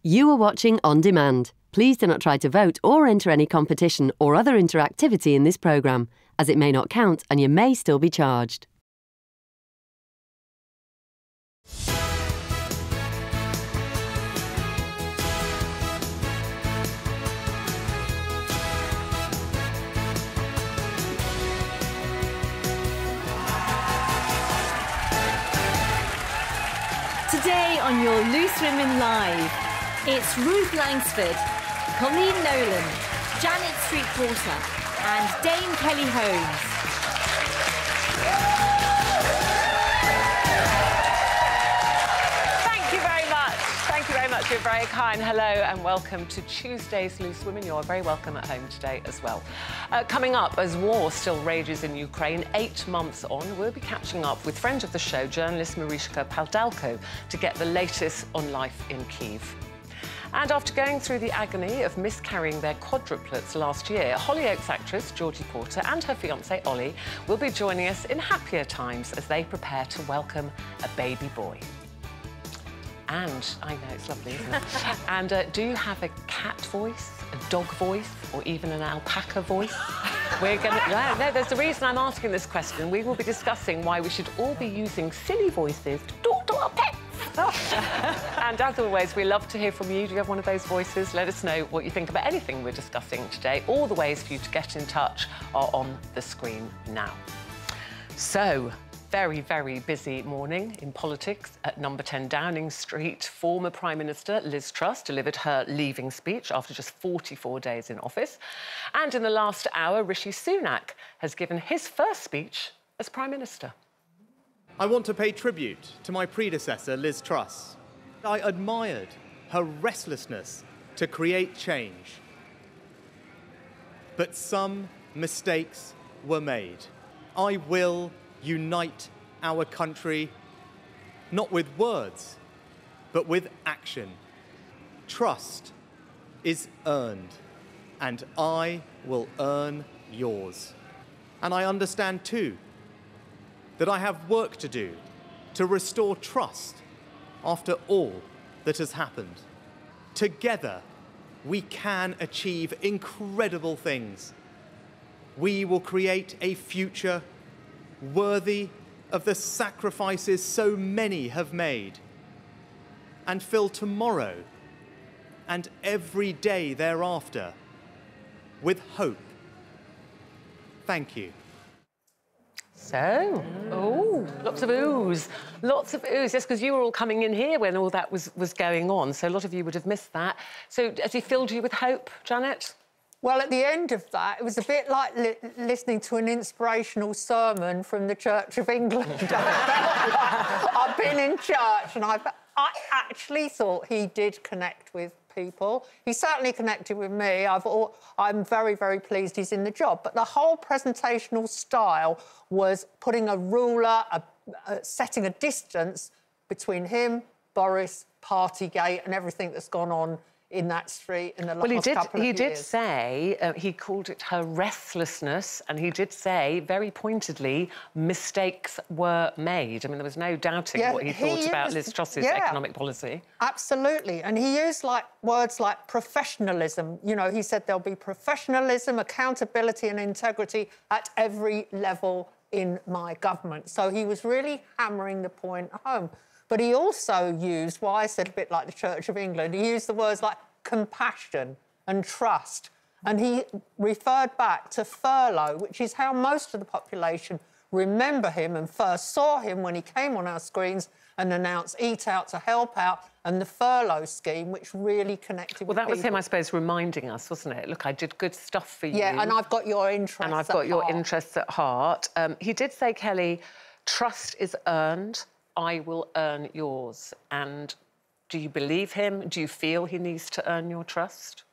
You are watching On Demand. Please do not try to vote or enter any competition or other interactivity in this programme, as it may not count and you may still be charged. Today on your Loose Women Live, it's Ruth Langsford, Colleen Nolan, Janet Street Porter and Dame Kelly Holmes. Thank you very much. Thank you very much. You're very kind. Hello and welcome to Tuesday's Loose Women. You're very welcome at home today as well. Coming up, as war still rages in Ukraine, 8 months on, we'll be catching up with friend of the show, journalist Mariska Paldalko, to get the latest on life in Kyiv. And after going through the agony of miscarrying their quadruplets last year, Hollyoaks actress Georgie Porter and her fiancé Ollie will be joining us in happier times as they prepare to welcome a baby boy. And, I know, it's lovely, isn't it? And do you have a cat voice, a dog voice, or even an alpaca voice? We're going to... No, there's a reason I'm asking this question. We will be discussing why we should all be using silly voices to talk to our pets. And as always, we love to hear from you. Do you have one of those voices? Let us know what you think about anything we're discussing today. All the ways for you to get in touch are on the screen now. So, very, very busy morning in politics at number 10 Downing Street. Former Prime Minister Liz Truss delivered her leaving speech after just 44 days in office. And in the last hour, Rishi Sunak has given his first speech as Prime Minister. I want to pay tribute to my predecessor, Liz Truss. I admired her restlessness to create change. But some mistakes were made. I will unite our country, not with words, but with action. Trust is earned, and I will earn yours. And I understand, too, that I have work to do to restore trust after all that has happened. Together, we can achieve incredible things. We will create a future worthy of the sacrifices so many have made, and fill tomorrow and every day thereafter with hope. Thank you. So, lots of oohs. Lots of oohs. Yes, because you were all coming in here when all that was going on, so a lot of you would have missed that. So has he filled you with hope, Janet? Well, at the end of that, it was a bit like listening to an inspirational sermon from the Church of England. I've been in church and I actually thought he did connect with people. He certainly connected with me. I'm very, very pleased he's in the job. But the whole presentational style was putting a ruler, setting a distance between him, Boris, Partygate and everything that's gone on in that street in the last couple of years. He did say, he called it her restlessness, and he did say, very pointedly, mistakes were made. I mean, there was no doubting what he thought about Liz Truss's economic policy. Absolutely. And he used words like professionalism. You know, he said there'll be professionalism, accountability and integrity at every level in my government. So he was really hammering the point home. But he also used, what I said a bit like the Church of England, he used the words like compassion and trust. And he referred back to furlough, which is how most of the population remember him and first saw him when he came on our screens and announced Eat Out to Help Out and the furlough scheme, which really connected with people. Well, that was him, I suppose, reminding us, wasn't it? Look, I did good stuff for you. Yeah, and I've got your interests at heart. And I've got your interests at heart. He did say, Kelly, trust is earned. I will earn yours. And do you believe him? Do you feel he needs to earn your trust?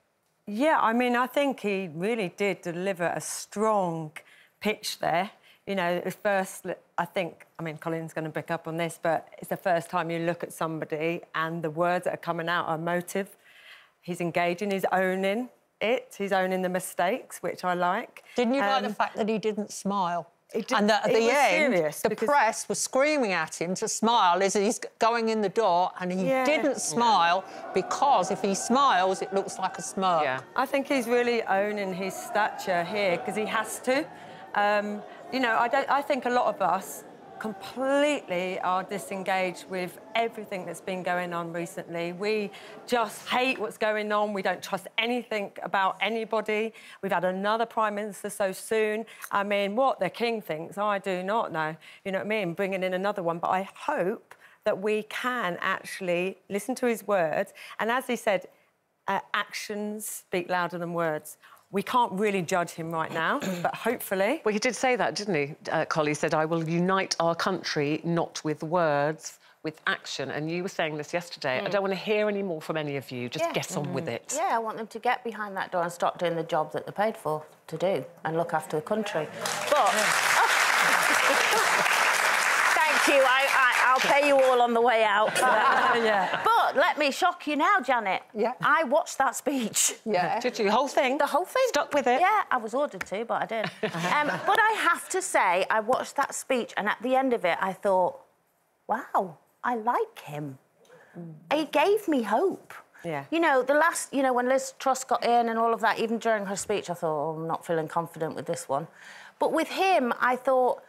Yeah, I mean, I think he really did deliver a strong pitch there. You know, at first, I think, I mean, Colin's going to pick up on this, but it's the first time you look at somebody and the words that are coming out are emotive. He's engaging, he's owning it, he's owning the mistakes, which I like. Didn't you like the fact that he didn't smile? And at the end, the press was screaming at him to smile as he's going in the door, and he didn't smile because if he smiles, it looks like a smirk. Yeah. I think he's really owning his stature here because he has to. You know, I think a lot of us completely are disengaged with everything that's been going on recently. We just hate what's going on. We don't trust anything about anybody. We've had another Prime Minister so soon. I mean, what the King thinks, I do not know. You know what I mean? Bringing in another one. But I hope that we can actually listen to his words. And as he said, actions speak louder than words. We can't really judge him right now, but hopefully... Well, he did say that, didn't he? Collie said, I will unite our country, not with words, with action. And you were saying this yesterday. I don't want to hear any more from any of you. Just get on with it. Yeah, I want them to get behind that door and start doing the job that they're paid for to do and look after the country. But... Thank you. I'll pay you all on the way out for that. But let me shock you now, Janet. Yeah. I watched that speech. Yeah. Did you? The whole thing? The whole thing. Stuck with it? Yeah, I was ordered to, but I did. But I have to say, I watched that speech, and at the end of it, I thought, wow, I like him. He gave me hope. Yeah. You know, when Liz Truss got in and all of that, even during her speech, I thought, oh, I'm not feeling confident with this one. But with him, I thought...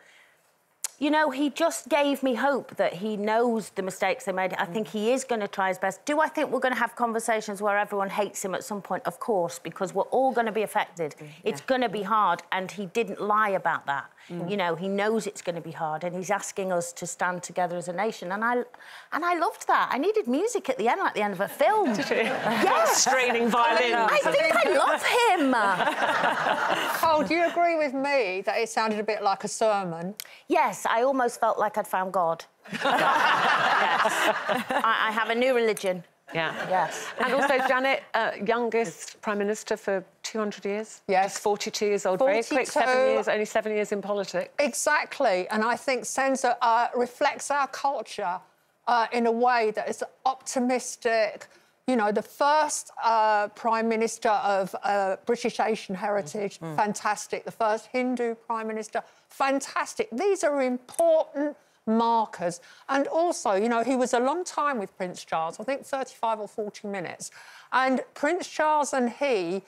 You know, he just gave me hope that he knows the mistakes they made. I think he is going to try his best. Do I think we're going to have conversations where everyone hates him at some point? Of course, because we're all going to be affected. It's going to be hard, and he didn't lie about that. You know, he knows it's going to be hard, and he's asking us to stand together as a nation. And I loved that. I needed music at the end, like the end of a film. Did you? Yes. Straining violin. I think I love him. Cole, do you agree with me that it sounded a bit like a sermon? Yes, I almost felt like I'd found God. Yes. I have a new religion. Yeah. Yes. And also, Janet, youngest Prime Minister for 200 years? Yes. Just 42 years old. 42. Very quick, 7 years, only 7 years in politics. Exactly. And I think reflects our culture in a way that is optimistic. You know, the first Prime Minister of British Asian heritage, fantastic. The first Hindu Prime Minister, fantastic. These are important markers. And also, you know, he was a long time with Prince Charles, I think 35 or 40 minutes. And Prince Charles and he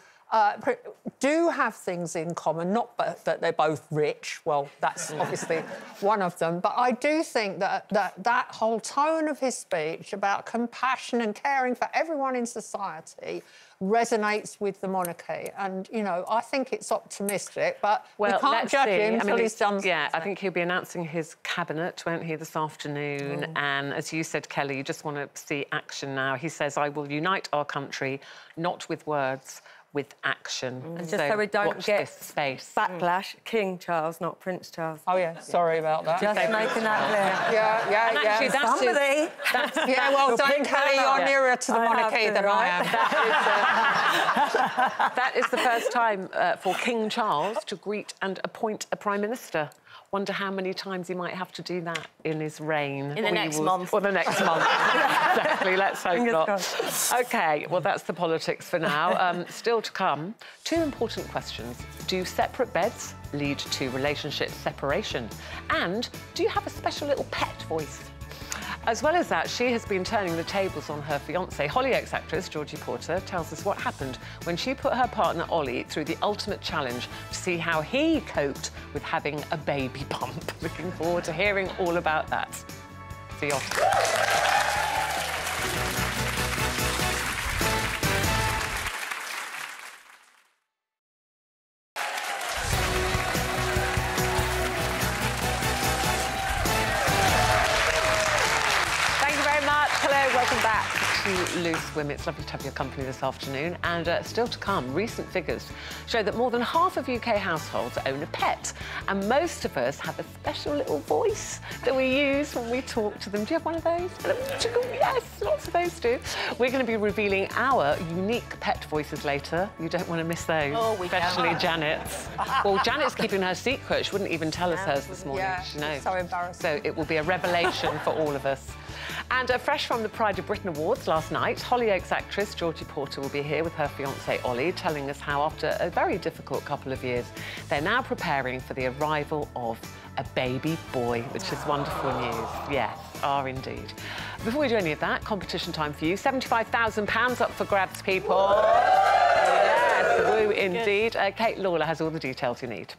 do have things in common, not that they're both rich. Well, that's obviously one of them. But I do think that whole tone of his speech about compassion and caring for everyone in society resonates with the monarchy. And, you know, I think it's optimistic, but we can't judge him until he's done something. Yeah, I think he'll be announcing his cabinet, won't he, this afternoon? And as you said, Kelly, you just want to see action now. He says, I will unite our country, not with words, with action. And just so we don't get this space. backlash, King Charles, not Prince Charles. Oh, yeah, sorry about that. Just making that clear. Yeah. Actually, that's somebody. Yeah, well, don't Kelly, you're nearer to the monarchy than I am. That is the first time for King Charles to greet and appoint a Prime Minister. Wonder how many times he might have to do that in his reign. In the next month. Or the next month. Exactly, let's hope not. OK, well, that's the politics for now. Still to come, two important questions. Do separate beds lead to relationship separation? And do you have a special little pet voice? As well as that, she has been turning the tables on her fiancé. Hollyoaks actress Georgie Porter tells us what happened when she put her partner Ollie through the ultimate challenge to see how he coped with having a baby bump. Looking forward to hearing all about that. See you off. Welcome back to Loose Women. It's lovely to have your company this afternoon. And still to come, recent figures show that more than half of UK households own a pet. And most of us have a special little voice that we use when we talk to them. Do you have one of those? Yes, lots of those do. We're going to be revealing our unique pet voices later. You don't want to miss those. Oh, we especially don't. Janet's. Well, Janet's keeping her secret. She wouldn't even tell us hers this morning. Yeah, She knows. so embarrassing. So it will be a revelation for all of us. And fresh from the Pride of Britain Awards last night, Hollyoaks actress Georgie Porter will be here with her fiancé Ollie, telling us how after a very difficult couple of years, they're now preparing for the arrival of a baby boy, which is wonderful news. Yes, are indeed. Before we do any of that, competition time for you. £75,000 up for grabs, people. Yes, woo indeed. Kate Lawler has all the details you need.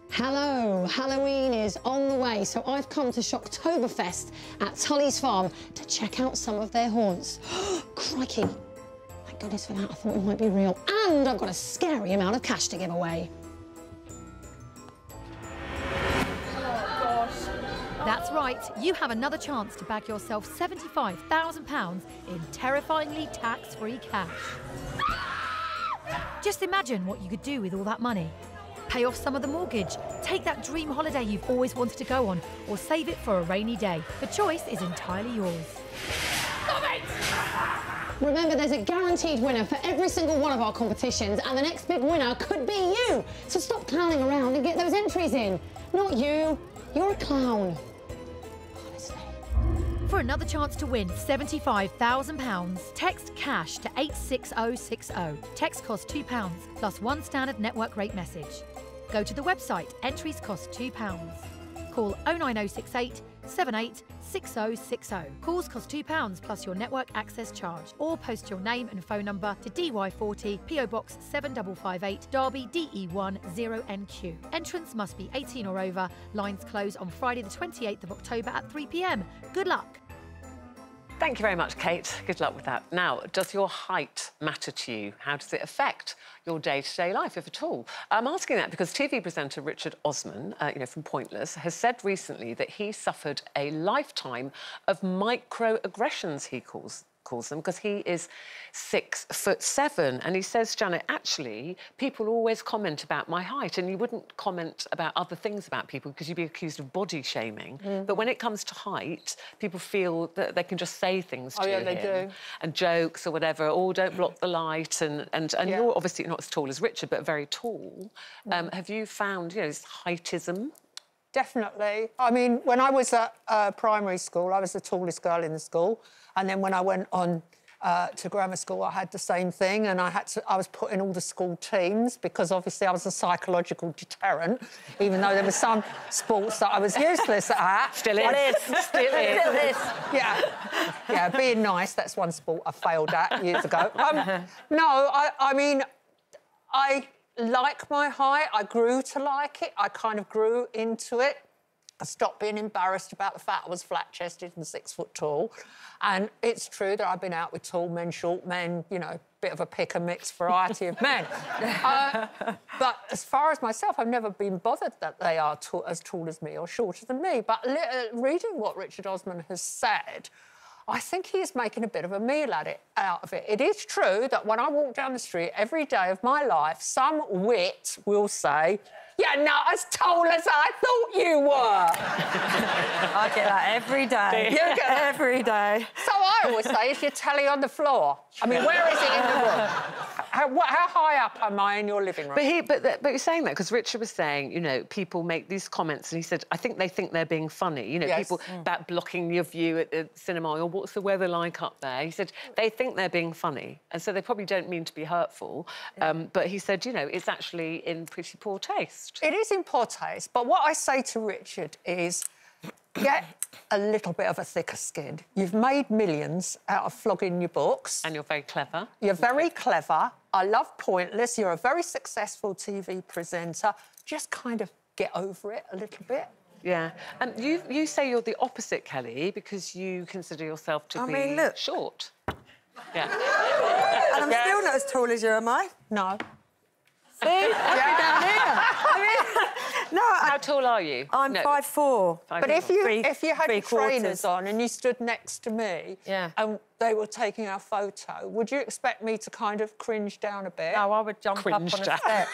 Hello, Halloween is on the way, so I've come to Shocktoberfest at Tully's Farm to check out some of their haunts. Crikey, thank goodness for that, I thought it might be real. And I've got a scary amount of cash to give away. That's right, you have another chance to bag yourself £75,000 in terrifyingly tax-free cash. Just imagine what you could do with all that money. Pay off some of the mortgage, take that dream holiday you've always wanted to go on, or save it for a rainy day. The choice is entirely yours. Stop it! Remember, there's a guaranteed winner for every single one of our competitions, and the next big winner could be you. So stop clowning around and get those entries in. Not you. You're a clown. Honestly. For another chance to win £75,000, text CASH to 86060. Text costs £2 plus one standard network rate message. Go to the website, entries cost £2. Call 09068 786060. Calls cost £2 plus your network access charge. Or post your name and phone number to DY40 PO Box 7558 Derby DE1 0NQ. Entrance must be 18 or over. Lines close on Friday the 28th of October at 3 p.m. Good luck. Thank you very much, Kate. Good luck with that. Now, does your height matter to you? How does it affect your day-to-day life, if at all? I'm asking that because TV presenter Richard Osman, from Pointless, has said recently that he suffered a lifetime of microaggressions, he calls them, because he is 6'7", and he says, Janet, actually, people always comment about my height, and you wouldn't comment about other things about people because you'd be accused of body shaming. But when it comes to height, people feel that they can just say things to him. They do. And jokes or whatever, or don't block the light, and you're obviously not as tall as Richard, but very tall. Have you found, this heightism? Definitely. I mean, when I was at primary school, I was the tallest girl in the school. And then when I went on to grammar school, I had the same thing. And I was put in all the school teams because obviously I was a psychological deterrent, even though there were some sports that I was useless at. Still is. Still is. Yeah, being nice, that's one sport I failed at years ago. No, I mean, I like my height. I grew to like it. I kind of grew into it. I stopped being embarrassed about the fact I was flat-chested and 6 foot tall. And it's true that I've been out with tall men, short men, bit of a pick and mix variety of men. But as far as myself, I've never been bothered that they are as tall as me or shorter than me. But reading what Richard Osman has said, I think he is making a bit of a meal out of it. It is true that when I walk down the street every day of my life, some wit will say, "You're not as tall as I thought you were." I get that every day. You get that every day. So I always say, is your telly on the floor? I mean, where is it in the room? How high up am I in your living room? But you're saying that because Richard was saying, people make these comments, and he said, I think they think they're being funny. People about blocking your view at the cinema, or what's the weather like up there? He said they think they're being funny, and so they probably don't mean to be hurtful. But he said, it's actually in pretty poor taste. It is in poor taste, but what I say to Richard is get a little bit of a thicker skin. You've made millions out of flogging your books. And you're very clever. You're very clever. I love Pointless. You're a very successful TV presenter. Just kind of get over it a little bit. Yeah. And you say you're the opposite, Kelly, because you consider yourself to be short. Yeah. And I'm still not as tall as you, am I? No. See? Down here. How tall are you? I'm 5'4". But if you had your trainers on and you stood next to me and they were taking our photo, would you expect me to kind of cringe down a bit? No, I would jump up on a step. I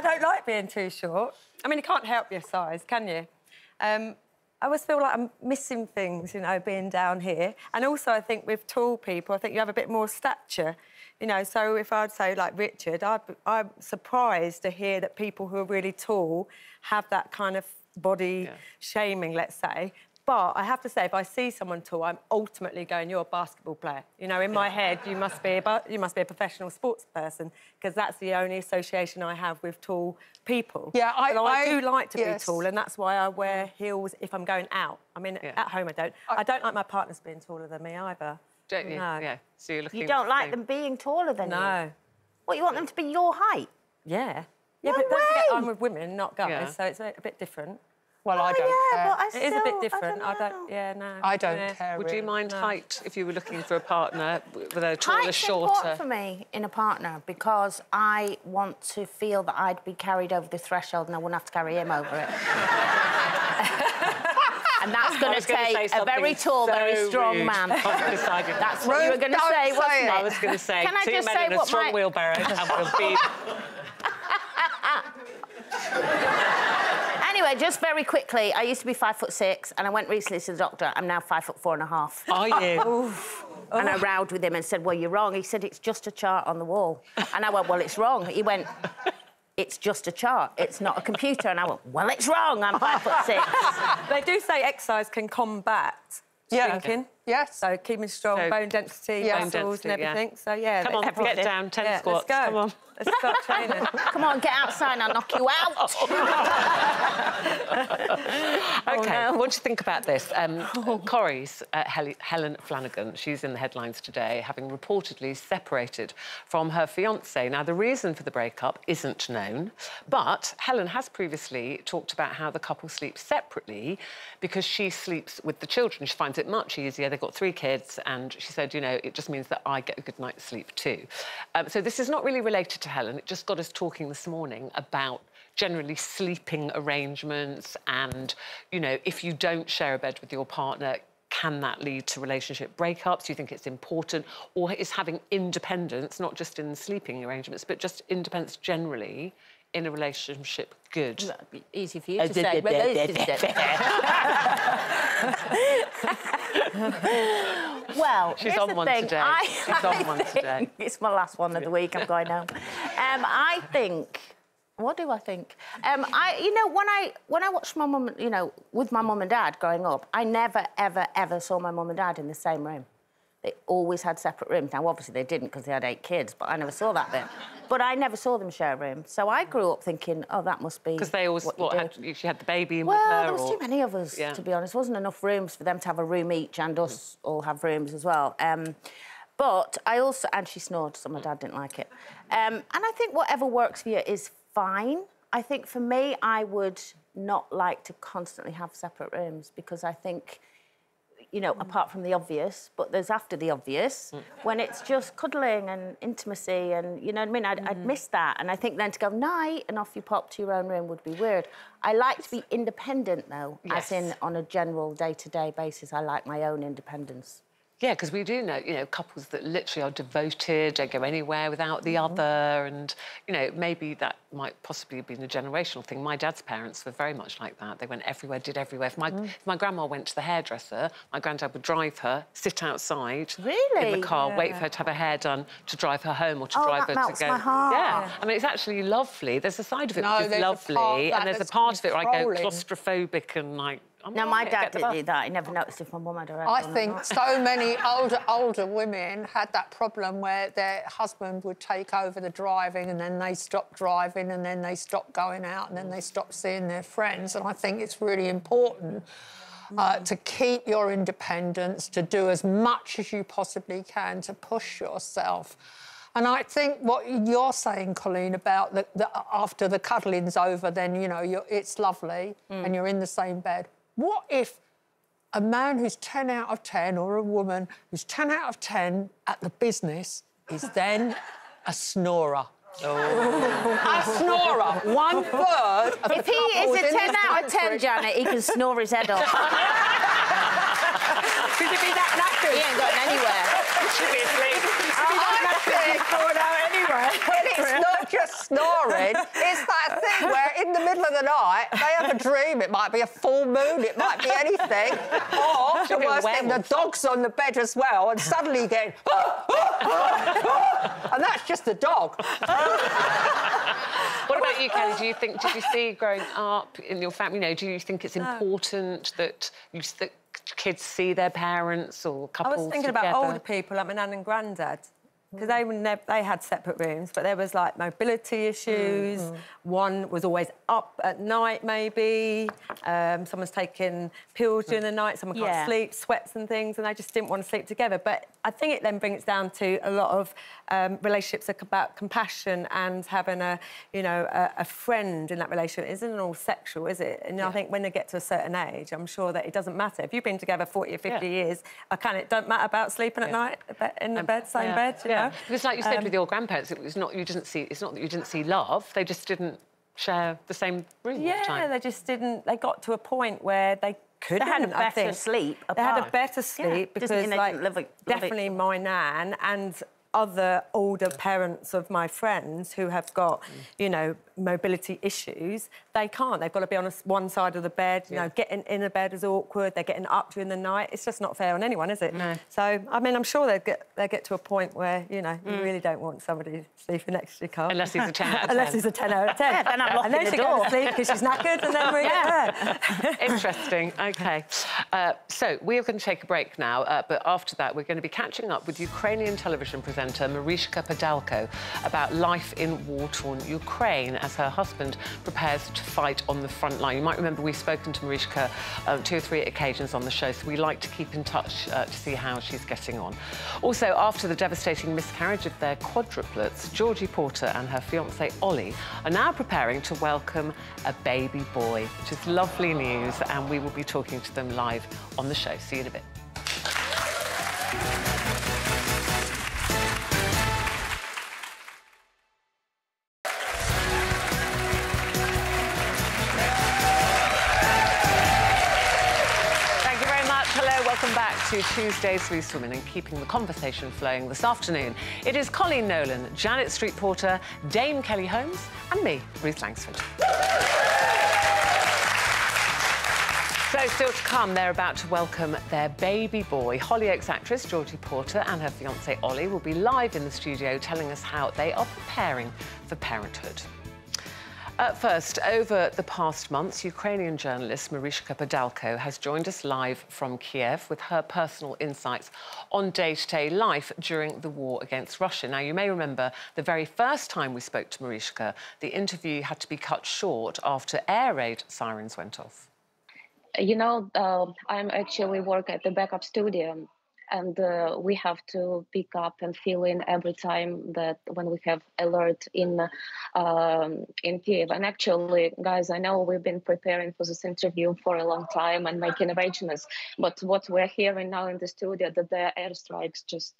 don't like being too short. I mean, you can't help your size, can you? I always feel like I'm missing things, being down here. And also, I think with tall people, I think you have a bit more stature. So if I'd say, like Richard, I'm surprised to hear that people who are really tall have that kind of body shaming, let's say. But I have to say, if I see someone tall, I'm ultimately going, you're a basketball player. You know, in my head, you must be a professional sports person, because that's the only association I have with tall people. Yeah, I do like to be tall, and that's why I wear heels if I'm going out. I mean, at home I don't. I don't like my partners being taller than me either. Don't you? No. Yeah. So you're looking. You don't like them being taller than you? No. What, you want them to be your height? Yeah. Yeah, No but don't forget, way! I'm with women, not guys, Yeah. so it's a bit different. Well, I don't care. But It is a bit different. I don't. Yeah, no. I don't care. Would you really. mind height if you were looking for a partner with a taller, Height's shorter? important for me in a partner because I want to feel that I'd be carried over the threshold and I wouldn't have to carry him over it. And that's going to take a very tall, very strong man. That's what you were going to say, wasn't it? I was going to say, Can I two just men say in a what strong my... wheelbarrow and we'll be... Anyway, just very quickly, I used to be 5'6", and I went recently to the doctor. I'm now 5'4.5". Are you? And I rowed with him and said, well, you're wrong. He said, it's just a chart on the wall. And I went, well, it's wrong. He went, it's just a chart. It's not a computer. And I went, well, it's wrong. I'm 5'6". They do say exercise can combat shrinking. Yes. So keeping strong, So- bone density, Yeah. muscles Bone and density, everything. So, yeah. Come on, get down, 10 squats. Let's go. Come on. Let's start training. Come on, get outside, I'll knock you out. OK, what do you think about this? Corrie's Helen Flanagan, she's in the headlines today, having reportedly separated from her fiancé. Now, the reason for the breakup isn't known, but Helen has previously talked about how the couple sleeps separately because she sleeps with the children. She finds it much easier. They've got 3 kids, and she said, you know, it just means that I get a good night's sleep too. So this is not really related to Helen. It just got us talking this morning about generally sleeping arrangements and, you know, if you don't share a bed with your partner, can that lead to relationship breakups? Do you think it's important? Or is having independence, not just in sleeping arrangements, but just independence generally in a relationship good? That'd be easy for you to say. Well, She's here's on the one thing. today. She's on one today. It's my last one of the week. I'm going home. I think. What do I think? You know, when I watched my mum, you know, with my mum and dad growing up, I never, ever, ever saw my mum and dad in the same room. They always had separate rooms. Now, obviously, they didn't because they had 8 kids, but I never saw that bit. But I never saw them share a room. So I grew up thinking, oh, that must be. Because they always she had the baby in with well, her. there was or... too many of us, to be honest. There wasn't enough rooms for them to have a room each and us all have rooms as well. But I also... And she snored, so my dad didn't like it. And I think whatever works for you is fine. I think for me, I would not like to constantly have separate rooms because I think... you know, apart from the obvious, but there's after the obvious, when it's just cuddling and intimacy and, you know what I mean? I'd miss that. And I think then to go night and off you pop to your own room would be weird. I like to be independent, though, as in on a general day-to-day basis. I like my own independence. Yeah, because we do know, you know, couples that literally are devoted, don't go anywhere without the other, and, you know, maybe that might possibly have been a generational thing. My dad's parents were very much like that. They went everywhere, did everywhere. If my grandma went to the hairdresser, my granddad would drive her, sit outside in the car, wait for her to have her hair done, to drive her home or to drive her to go... my heart. Yeah, I mean, it's actually lovely. There's a side of it which is there's lovely, and there's a part of it where I go claustrophobic and, like... No, my dad didn't do that. He never noticed if my mum had her head I on or think not. so many older women had that problem where their husband would take over the driving and then they stopped driving and then they stopped going out and then they stopped seeing their friends. And I think it's really important to keep your independence, to do as much as you possibly can to push yourself. And I think what you're saying, Colleen, about after the cuddling's over, then, you know, it's lovely and you're in the same bed. What if a man who's 10 out of 10 or a woman who's 10 out of 10 at the business is then a snorer? A snorer. 1/3 of If he is a 10 out of 10, Janet, he can snore his head off. Could it be that knackered? He ain't going anywhere. Should be asleep. And it's not just snoring. It's that thing where in the middle of the night they have a dream. It might be a full moon, it might be anything. Or the worst thing, the dog's on the bed as well, and suddenly you get and that's just the dog. What about you, Kelly? Did you see growing up in your family? You know, do you think it's important that kids see their parents or couples I was thinking together? about older people, like my nan and granddad, because they had separate rooms, but there was, like, mobility issues. One was always up at night, maybe. Someone's taking pills during the night, someone can't sleep, sweats and things, and they just didn't want to sleep together. But I think it then brings down to a lot of relationships about compassion and having a friend in that relationship. It isn't all sexual, is it? And I think when they get to a certain age, I'm sure that it doesn't matter. If you've been together 40 or 50 years, it don't matter about sleeping at night in the bed, same bed, you know? Because, like you said, with your grandparents, it's not that you didn't see love, they just didn't share the same room all the time. They just didn't. They got to a point where they couldn't. They had a better sleep apart. They had a better sleep because, definitely my nan and other older parents of my friends who have got, mobility issues, they can't. They've got to be on one side of the bed. You know, getting in a bed is awkward. They're getting up during the night. It's just not fair on anyone, is it? No. So, I mean, I'm sure they get to a point where, you really don't want somebody sleeping next to you, Carl. Unless he's a 10 out of 10. Unless he's a 10 out of 10. Yeah, then I'm locking and then the she door. goes to sleep because she's knackered and then we get there. Interesting. OK. So we are going to take a break now, but after that we're going to be catching up with Ukrainian television presenter Mariska Podolko about life in war-torn Ukraine as her husband prepares to fight on the front line. You might remember we've spoken to Mariska 2 or 3 occasions on the show, so we like to keep in touch to see how she's getting on. Also, after the devastating miscarriage of their quadruplets, Georgie Porter and her fiancé Ollie are now preparing to welcome a baby boy, which is lovely news, and we will be talking to them live on the show. See you in a bit. Welcome back to Tuesday's Loose Women and keeping the conversation flowing this afternoon. It is Colleen Nolan, Janet Street Porter, Dame Kelly Holmes and me, Ruth Langsford. So, still to come, they're about to welcome their baby boy. Hollyoaks actress Georgie Porter and her fiancé Ollie will be live in the studio telling us how they are preparing for parenthood. First, over the past months, Ukrainian journalist Mariska Podolko has joined us live from Kiev with her personal insights on day-to-day life during the war against Russia. Now, you may remember the very first time we spoke to Mariska, the interview had to be cut short after air raid sirens went off. You know, I'm actually work at the backup studio, and we have to pick up and fill in every time that when we have alert in Kiev. And actually, guys, I know we've been preparing for this interview for a long time and making arrangements, but what we're hearing now in the studio, that the airstrikes just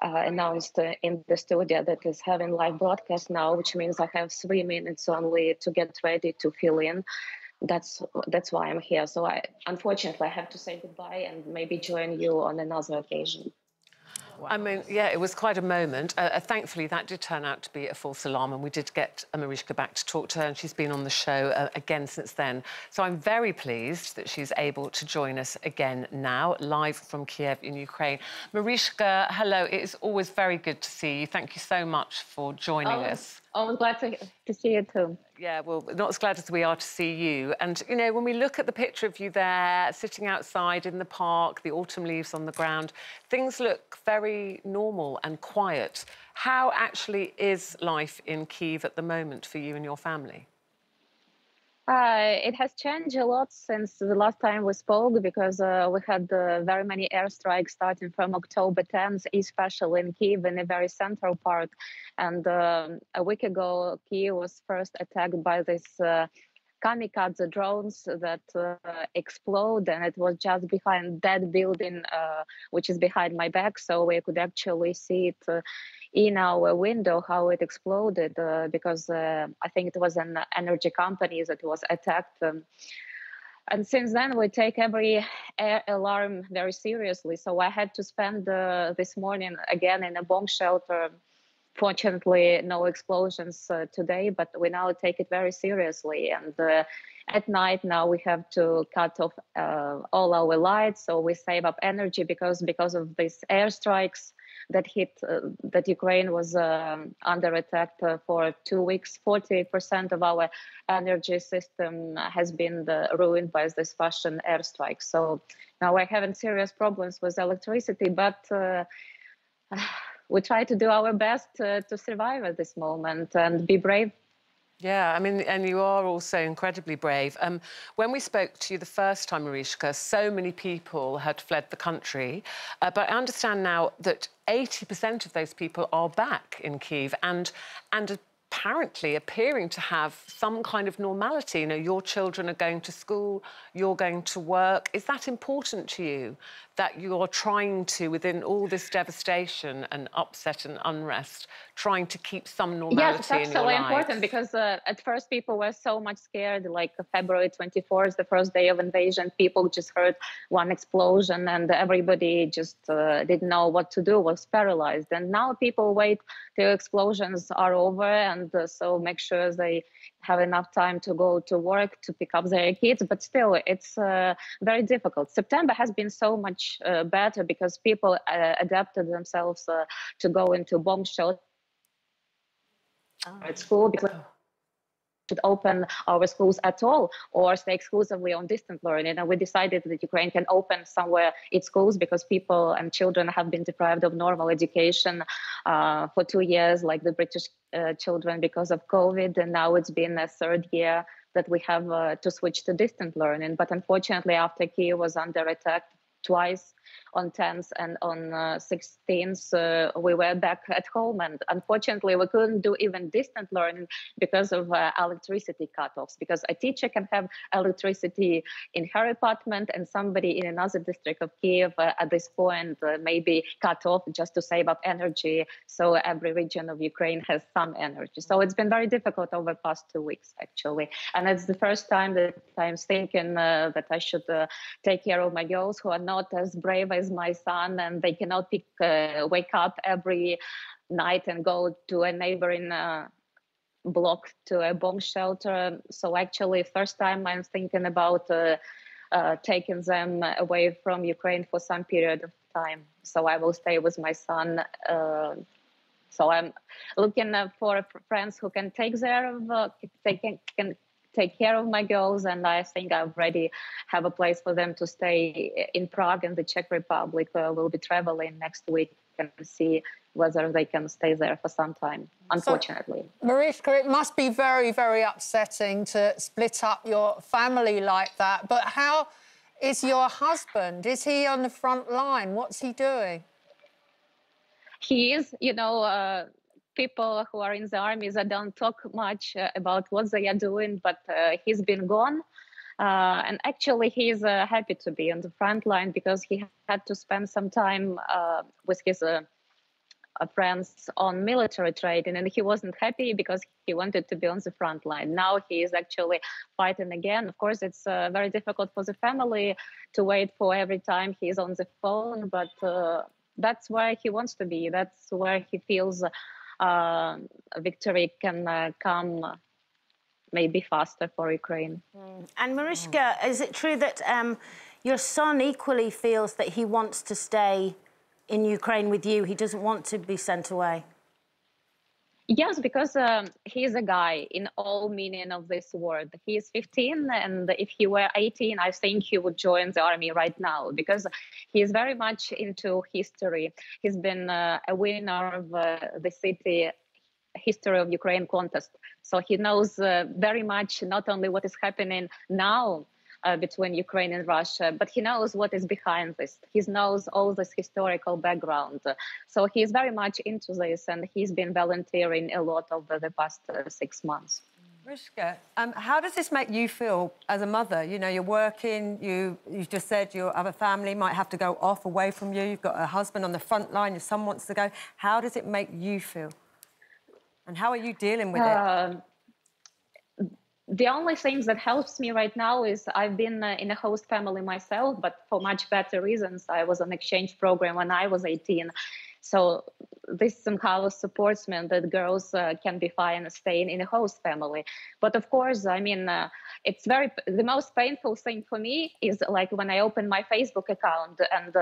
announced in the studio that is having live broadcast now, which means I have 3 minutes only to get ready to fill in. That's why I'm here. So unfortunately, I have to say goodbye and maybe join you on another occasion. Wow. I mean, yeah, it was quite a moment. Thankfully, that did turn out to be a false alarm, and we did get Mariska back to talk to her, and she's been on the show again since then. So I'm very pleased that she's able to join us again now, live from Kiev in Ukraine. Mariska, hello. It is always very good to see you. Thank you so much for joining us. I'm glad to see you too. Yeah, well, not as glad as we are to see you. And, you know, when we look at the picture of you there, sitting outside in the park, the autumn leaves on the ground, things look very normal and quiet. How actually is life in Kyiv at the moment for you and your family? It has changed a lot since the last time we spoke, because we had very many airstrikes starting from October 10th, especially in Kyiv, in the very central part. And a week ago, Kyiv was first attacked by this kamikaze drones that explode, and it was just behind that building, which is behind my back, so we could actually see it in our window how it exploded, because I think it was an energy company that was attacked. And since then, we take every air alarm very seriously. So I had to spend this morning again in a bomb shelter Fortunately, no explosions today, but we now take it very seriously. And at night now we have to cut off all our lights, so we save up energy because of these airstrikes that hit that Ukraine was under attack for 2 weeks. 40% of our energy system has been ruined by this Russian airstrike. So now we're having serious problems with electricity, but we try to do our best to survive at this moment and be brave. Yeah, I mean, and you are also incredibly brave. When we spoke to you the first time, Mariska, so many people had fled the country, but I understand now that 80% of those people are back in Kyiv and apparently appearing to have some kind of normality. You know, your children are going to school, you're going to work. Is that important to you, that you're trying to, within all this devastation and upset and unrest, trying to keep some normality yes, in your lives? Yes, it's absolutely important, because at first people were so much scared, like February 24th, the first day of invasion, people just heard one explosion and everybody just didn't know what to do, was paralyzed. And now people wait till explosions are over, and so make sure they have enough time to go to work, to pick up their kids. But still, it's very difficult. September has been so much better because people adapted themselves to go into bomb shelters at school, because should open our schools at all or stay exclusively on distant learning. And we decided that Ukraine can open somewhere its schools because people and children have been deprived of normal education for 2 years, like the British children, because of COVID. And now it's been a third year that we have to switch to distant learning. But unfortunately, after Kyiv was under attack twice, on 10th and on 16th, we were back at home. And unfortunately, we couldn't do even distant learning because of electricity cutoffs, because a teacher can have electricity in her apartment and somebody in another district of Kyiv at this point may be cut off just to save up energy. So every region of Ukraine has some energy. So it's been very difficult over the past 2 weeks, actually. And it's the first time that I'm thinking that I should take care of my girls who are not as brave as my son, and they cannot wake up every night and go to a neighboring block to a bomb shelter. So actually, first time I'm thinking about taking them away from Ukraine for some period of time. So I will stay with my son. So I'm looking for friends who can take care of my girls, and I think I already have a place for them to stay in Prague and the Czech Republic. We'll be traveling next week and see whether they can stay there for some time, unfortunately. So, Mariska, it must be very, very upsetting to split up your family like that. But how is your husband? Is he on the front line? What's he doing? He is, people who are in the army, they don't talk much about what they are doing, but he's been gone. And actually, he's happy to be on the front line because he had to spend some time with his friends on military training, and he wasn't happy because he wanted to be on the front line. Now he is actually fighting again. Of course, it's very difficult for the family to wait for every time he's on the phone, but that's where he wants to be. That's where he feels victory can come maybe faster for Ukraine. And Mariska, is it true that your son equally feels that he wants to stay in Ukraine with you? He doesn't want to be sent away? Yes, because he is a guy in all meaning of this word. He is 15, and if he were 18, I think he would join the army right now because he is very much into history. He's been a winner of the city history of Ukraine contest. So he knows very much not only what is happening now between Ukraine and Russia, but he knows what is behind this. He knows all this historical background. So he's very much into this, and he's been volunteering a lot over the past 6 months. Mariska, how does this make you feel as a mother? You know, you're working, you just said your other family might have to go off away from you. You've got a husband on the front line, your son wants to go. How does it make you feel? And how are you dealing with it? The only thing that helps me right now is I've been in a host family myself, but for much better reasons. I was on exchange program when I was 18. So this somehow supports me that girls can be fine staying in a host family. But of course, I mean, it's the most painful thing for me is like when I open my Facebook account and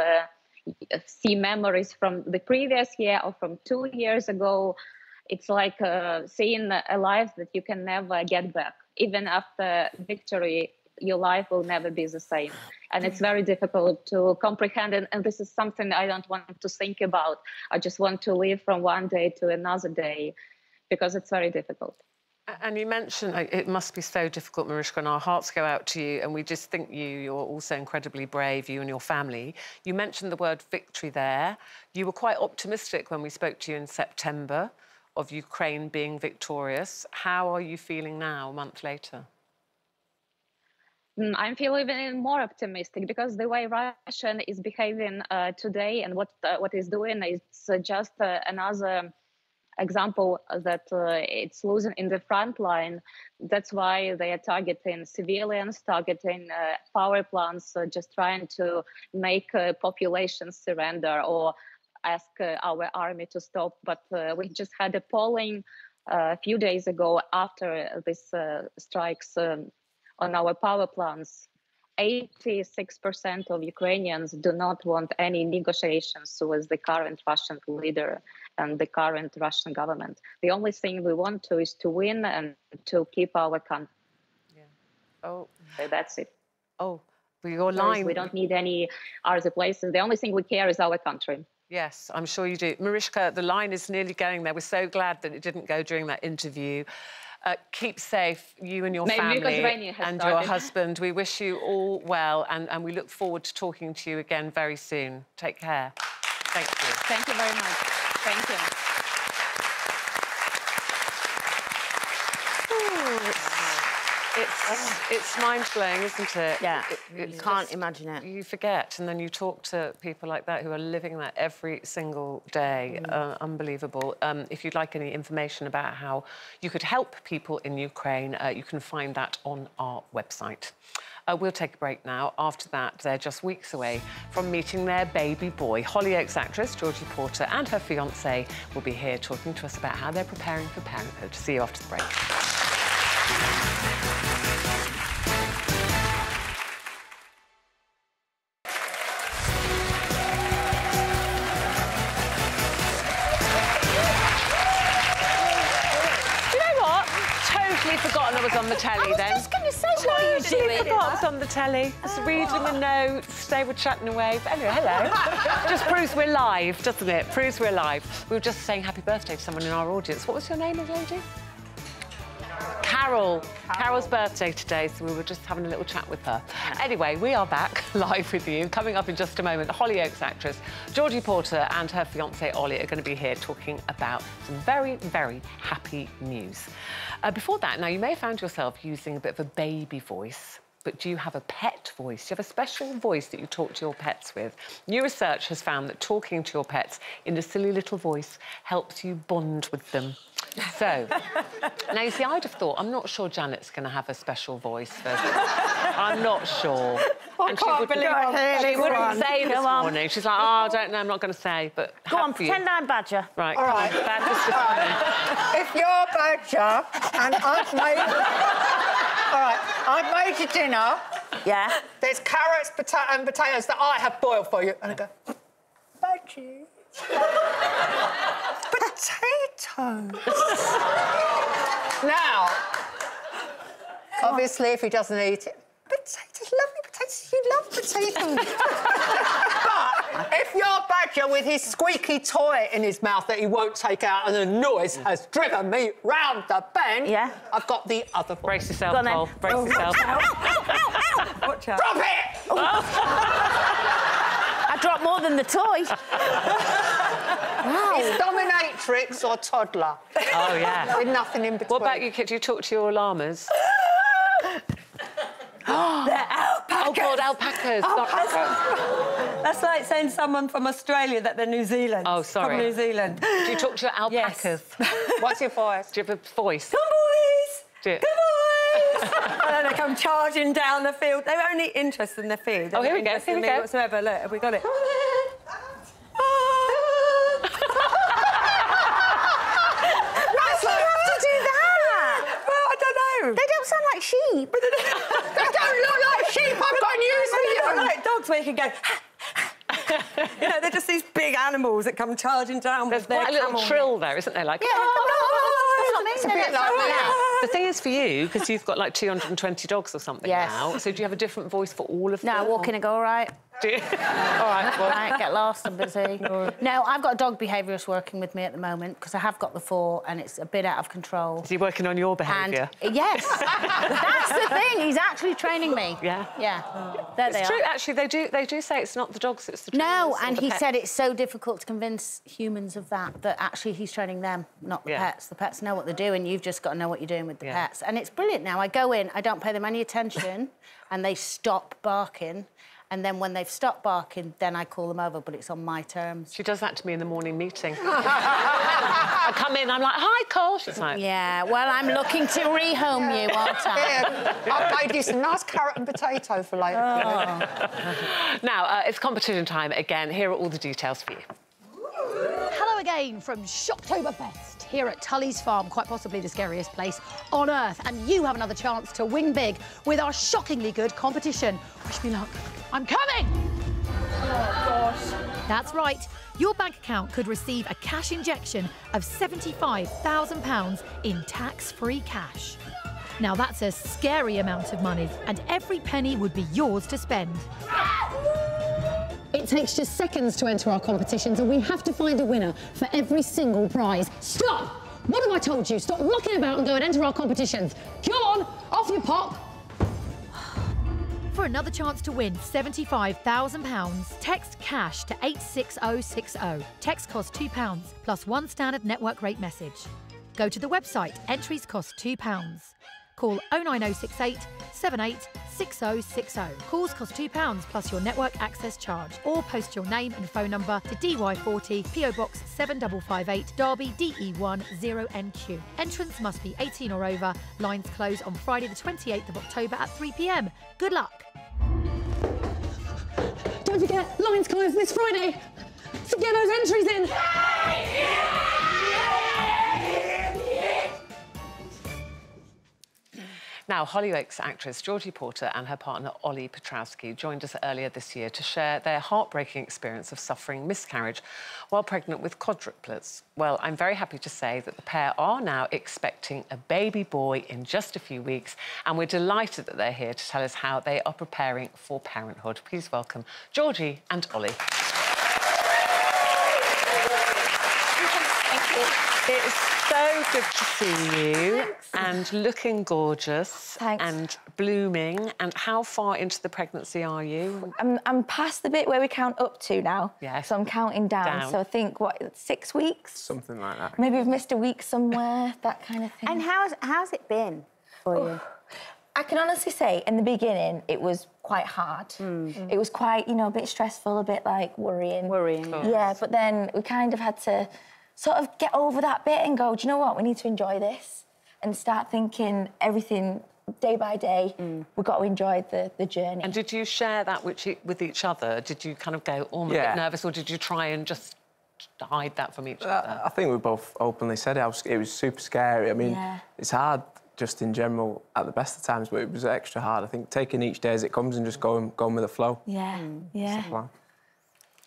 see memories from the previous year or from 2 years ago. It's like seeing a life that you can never get back. Even after victory, your life will never be the same. And it's very difficult to comprehend. And this is something I don't want to think about. I just want to live from one day to another day because it's very difficult. And you mentioned it must be so difficult, Mariska, and our hearts go out to you, and we just think you're also incredibly brave, you and your family. You mentioned the word victory there. You were quite optimistic when we spoke to you in September of Ukraine being victorious. How are you feeling now, a month later? I'm feeling even more optimistic because the way Russia is behaving today and what it's doing is just another example that it's losing in the front line. That's why they are targeting civilians, targeting power plants, just trying to make populations surrender or ask our army to stop. But we just had a polling a few days ago after this strikes on our power plants. 86% of Ukrainians do not want any negotiations with the current Russian leader and the current Russian government. The only thing we want is to win and to keep our country. Yeah. Oh. So that's it. Oh, well, your line... We don't need any other places. The only thing we care is our country. Yes, I'm sure you do. Mariska, the line is nearly going there. We're so glad that it didn't go during that interview. Keep safe, you and your family and your husband. We wish you all well, and we look forward to talking to you again very soon. Take care. Thank you. Thank you very much. Thank you. It's mind-blowing, isn't it? Yeah, you can't imagine it. You forget, and then you talk to people like that who are living that every single day. Unbelievable. If you'd like any information about how you could help people in Ukraine, you can find that on our website. We'll take a break now. After that, they're just weeks away from meeting their baby boy. Hollyoaks actress Georgie Porter and her fiancé will be here talking to us about how they're preparing for parenthood. See you after the break. Forgotten I was on the telly then. I was just going to say, what are you doing? I forgot I was on the telly. Just reading the notes, they were chatting away. But anyway, hello. Just proves we're live, doesn't it? Proves we're live. We were just saying happy birthday to someone in our audience. What was your name, lady? Carol. Carol's birthday today, so we were just having a little chat with her. Anyway, we are back live with you. Coming up in just a moment, Hollyoaks actress Georgie Porter and her fiancé Ollie are going to be here talking about some very, very happy news. Before that, now, you may have found yourself using a bit of a baby voice, but do you have a pet voice? Do you have a special voice that you talk to your pets with? New research has found that talking to your pets in a silly little voice helps you bond with them. So, now, you see, I'd have thought, I'm not sure Janet's going to have a special voice. I'm not sure. I can't believe she wouldn't say this morning. She's like, oh, I don't know, I'm not going to say, but go on, pretend I'm Badger. Right, all right. Badger's just coming. If you're Badger and I've made... all right, I've made you dinner. Yeah. There's carrots and potatoes that I have boiled for you. And I go, Badgie. Potatoes. Now, obviously, if he doesn't eat it, potatoes, lovely potatoes, you love potatoes. But if you're Badger with his squeaky toy in his mouth that he won't take out and the noise has driven me round the bend, yeah, I've got the other voice. Brace yourself, Paul. Brace yourself. Watch out. Drop it! I dropped more than the toy. Wow. It's dominatrix or toddler. Oh, yeah. With nothing in between. What about you, Kit? Do you talk to your llamas? They're alpacas. Oh, God, alpacas. That's like saying someone from Australia that they're New Zealand. Oh, sorry. From New Zealand. Do you talk to your alpacas? Yes. What's your voice? Do you have a voice? Come, boys! Do it. Come, boys! And then they come charging down the field. They're only interested in the field. Oh, here we go. Here we go. Whatsoever. Look, have we got it? like sheep. They don't look like sheep. I've got news for you. They're like dogs where you can go... You know, they're just these big animals that come charging down There's with their quite a little camel. trill there, isn't there? Like, That's what I mean. It's a bit like that. The thing is for you, because you've got like 220 dogs or something Yes. now, so do you have a different voice for all of them? No, I walk in and go, all right. Do you? All right, well... Right, get lost, I'm busy. No, I've got a dog behaviourist working with me at the moment because I have got the 4 and it's a bit out of control. Is he working on your behaviour? And, yes, that's the thing. He's actually training me. Yeah. Yeah. There It's they true, are. actually, they do say it's not the dogs, it's the No, trainers or and the he pets. said it's so difficult to convince humans of that actually he's training them, not the pets. The pets know what they're doing. You've just got to know what you're doing with the pets. And it's brilliant now. I go in, I don't pay them any attention, and they stop barking. And then when they've stopped barking, then I call them over, but it's on my terms. She does that to me in the morning meeting. I come in, I'm like, hi, Cole. She's like... Yeah, well, I'm looking to rehome you, aren't I? Yeah, I've made you some nice carrot and potato for later. Now, it's competition time again. Here are all the details for you. Hello again from Shocktoberfest here at Tully's Farm, quite possibly the scariest place on earth. And you have another chance to win big with our shockingly good competition. Wish me luck. I'm coming! Oh, gosh. That's right. Your bank account could receive a cash injection of £75,000 in tax-free cash. Now, that's a scary amount of money, and every penny would be yours to spend. It takes just seconds to enter our competitions, and we have to find a winner for every single prize. Stop! What have I told you? Stop mucking about and go and enter our competitions. Come on, off you pop! For another chance to win £75,000, text cash to 86060. Text costs £2 plus 1 standard network rate message. Go to the website. Entries cost £2. Call 09068 78 6060. Calls cost £2 plus your network access charge. Or post your name and phone number to DY40 PO Box 7558 Derby DE1 0NQ. Entrants must be 18 or over. Lines close on Friday the 28th of October at 3 p.m. Good luck. Don't forget, lines close this Friday. So get those entries in. Now, Hollyoaks actress Georgie Porter and her partner Ollie Petrowski joined us earlier this year to share their heartbreaking experience of suffering miscarriage while pregnant with quadruplets. Well, I'm very happy to say that the pair are now expecting a baby boy in just a few weeks, and we're delighted that they're here to tell us how they are preparing for parenthood. Please welcome Georgie and Ollie. It's so good to see you. Thanks. And looking gorgeous. Thanks. And blooming. And how far into the pregnancy are you? I'm past the bit where we count up to now. Yes. So I'm counting down. So I think, what, 6 weeks? Something like that. Maybe we've missed a week somewhere, that kind of thing. And how's it been for you? I can honestly say, in the beginning, it was quite hard. It was quite, you know, a bit stressful, a bit, like, worrying. Yeah, but then we kind of had to sort of get over that bit and go, do you know what, we need to enjoy this and start thinking everything day by day. We've got to enjoy the journey. And did you share that with each other? Did you kind of go, oh, I'm a bit nervous, or did you try and just hide that from each other? I think we both openly said it. It was super scary. I mean, it's hard just in general at the best of times, but it was extra hard. I think taking each day as it comes and just going with the flow. Yeah.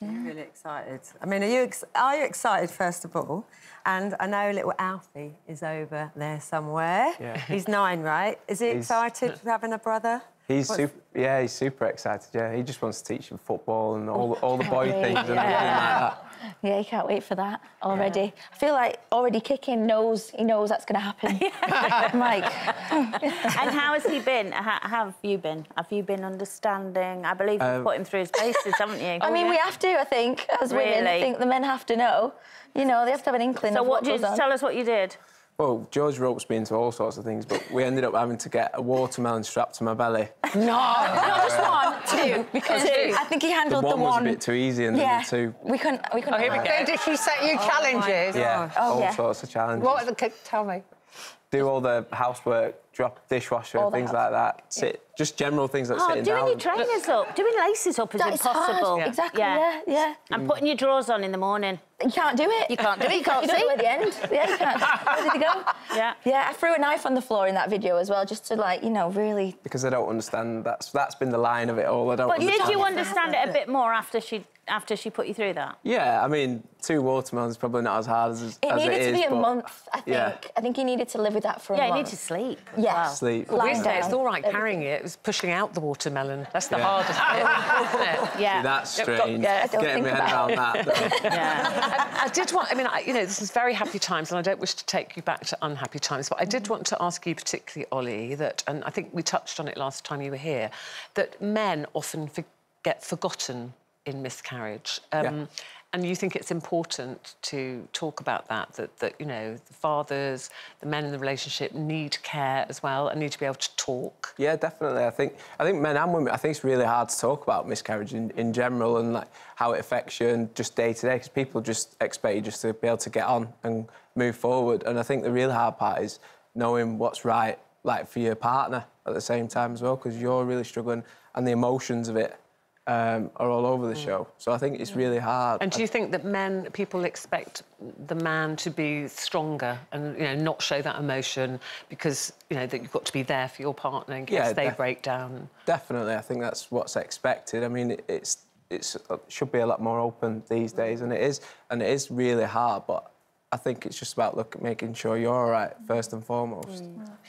I'm really excited. I mean, are you excited, first of all? And I know little Alfie is over there somewhere. Yeah. He's 9, right? Is he excited for having a brother? He's super excited, yeah. He just wants to teach him football and all the boy things and everything like that. Yeah, he can't wait for that already. Yeah. I feel like already kicking he knows that's going to happen. I'm like... And how has he been? How have you been? Have you been understanding? I believe you've put him through his paces, haven't you? I mean, we have to, I think, as women. I think the men have to know. You know, they have to have an inkling of what goes on. Tell us what you did. Well, George ropes me into all sorts of things, but we ended up having to get a watermelon strapped to my belly. No! Not just 1, 2. Because I think he handled the one. The one was a bit too easy, and then the 2... We couldn't... Did she set you challenges? Yeah, all sorts of challenges. What are the... Tell me. do all the housework, drop dishwasher, All things that. like that. Sit, just general things like sitting doing down. your trainers up, doing laces up is That is impossible. hard. Exactly, yeah. And putting your drawers on in the morning. You can't do it. You can't do it, you can't you don't see. know at the end. Yeah, you can't. Where did they go? Yeah. Yeah, I threw a knife on the floor in that video as well, just to, like, you know, really... Because I don't understand. That's been the line of it all. I don't But understand. did you understand it a bit more after she put you through that? Yeah, I mean, 2 watermelons is probably not as hard as it is. It needed to be a but month, I think. yeah. I think you needed to live with that for a month. Yeah, you need to sleep. Yeah. Sleep. Well, we Lying say it's down, all right everything. carrying it. It was pushing out the watermelon. That's the Yeah. hardest bit, isn't it? Yeah. That's strange. I don't Getting think my head about around it. that. though. Yeah. I did want, I mean, you know, this is very happy times, and I don't wish to take you back to unhappy times, but I did want to ask you particularly, Ollie, that, and I think we touched on it last time you were here, that men often get forgotten in miscarriage. And you think it's important to talk about that, you know, the fathers, the men in the relationship need care as well and need to be able to talk. Yeah, definitely. I think men and women, I think it's really hard to talk about miscarriage in general and like how it affects you and just day to day, because people just expect you just to be able to get on and move forward. And I think the real hard part is knowing what's right, like, for your partner at the same time as well, because you're really struggling and the emotions of it are all over the show. So I think it's really hard. And do you think that people expect the man to be stronger and, you know, not show that emotion because, you know, that you've got to be there for your partner in case they break down? Definitely. I think that's what's expected. I mean, it should be a lot more open these days, and it is really hard, but I think it's just about making sure you're all right first and foremost.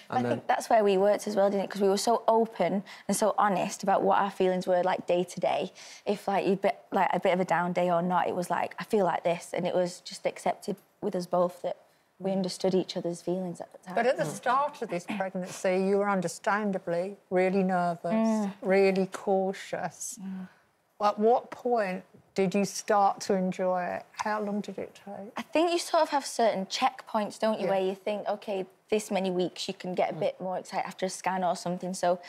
I think that's where we worked as well, didn't it? Because we were so open and so honest about what our feelings were like day to day. If like a bit of a down day or not, it was like, I feel like this, and it was just accepted with us both that we understood each other's feelings at the time. But at the start of this pregnancy, you were understandably really nervous, really cautious. At what point did you start to enjoy it? How long did it take? I think you sort of have certain checkpoints, don't you, where you think, OK, this many weeks, you can get a bit more excited after a scan or something. So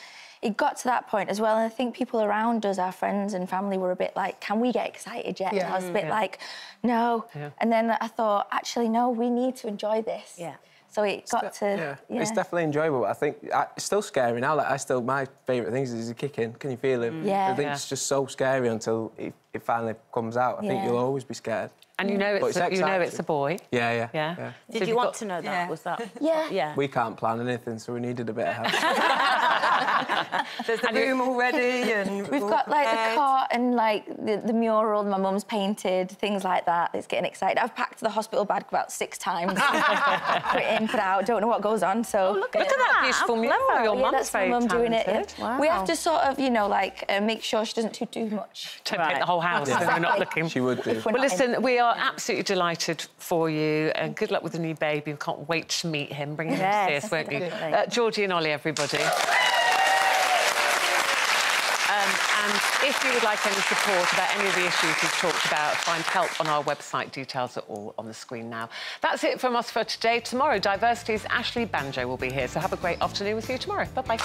it got to that point as well. And I think people around us, our friends and family, were a bit like, can we get excited yet? Yeah. And I was a bit like, no. Yeah. And then I thought, actually, no, we need to enjoy this. Yeah. So it got to... Yeah. It's definitely enjoyable. I think it's still scary now. Like, my favourite thing is he kicking. Can you feel him? Yeah. I think it's just so scary until it finally comes out. I think you'll always be scared. And you know it's a boy. Yeah. Did you want to know that? Yeah. Was that? Yeah. We can't plan anything, so we needed a bit of help. There's the room already, and we've got like the cot and like the mural my mum's painted, things like that. It's getting excited. I've packed the hospital bag about 6 times. Put it in, put it out. Don't know what goes on. So look at that beautiful mural. Your mum's very mum doing it. Yeah. Wow. We have to sort of, you know, like make sure she doesn't do too much. Don't paint the whole house if we're not looking. She would do. Well, listen, we are absolutely delighted for you, and good luck with the new baby. We can't wait to meet him. Bring him to see us, won't you? Georgie and Ollie, everybody. And if you would like any support about any of the issues we've talked about, find help on our website. Details are all on the screen now. That's it from us for today. Tomorrow, Diversity's Ashley Banjo will be here, so have a great afternoon. We'll see you tomorrow. Bye-bye.